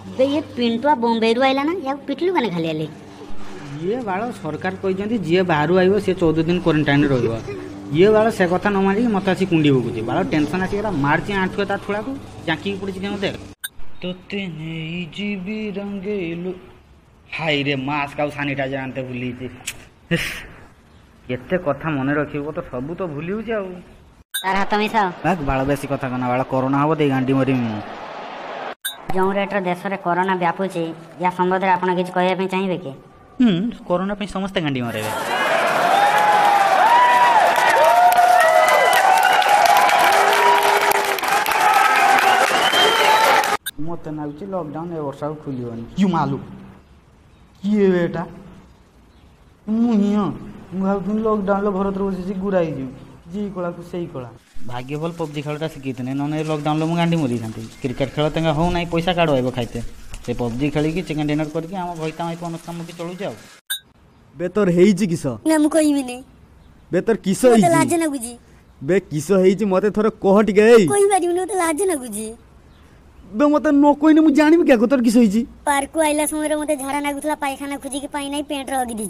बे ये पिंटुआ बॉम्बे रु आइला ना या पिटलु कने खाली आले ये बाଳ सरकार कहते जी बाहर आइब सी 14 दिन क्वारंटाइन रही ये बाଳ से कथा न मानिक मत आसी कुंडी बकुचे बाळ टेंशन आसीगला मार्च आंठुए ता छुड़ा को जाकी पड़ी कि देख तोते नहीं जीवी रंगेलु हाय रे मास्क आउ सैनिटाइजर आनते भूली केते कथा मन रखिबो तो सब तो भूली होचे आउ तार हाथ मिसा बाक बाळ बेसी कथा कना बाळ कोरोना हबो दे गांडी मरी जो रेट देश में कोरोना व्यापुचे या संबंध में आपन किछ कहया पे चाहिबे के कोरोना पे समस्त गांडी मरेबे मत नाउची लॉकडाउन ए वर्ष खुलिबनी क्यों मालूम किए बेटा मुहिया मुहाउन लॉकडाउन लो भरत बसी गुराई जी कला को सही कला भाग्य भल पबजी खेलटा शिखीते नने लॉकडाउन लो गांडी मरी थांती क्रिकेट खेल तंगा हो नाही पैसा काढो आइबो खाइते से पबजी खेली की चिकन डिनर करके हम भइता माई को अनुष्काम की चलु जाऊ बेतर हेइची किस ना मु कहिबे नै बेतर किस हेइची मते लाज ना गुजी बे किस हेइची मते थोर कह टिके एई कोई बारी न तो लाज ना गुजी बे मते न कोइने मु जानिबे क्या तोर किस हेइची पार्क को आइला समय रे मते झाड़ा ना गुथला पायखाना खुजी के पाई नै पेट रगी दी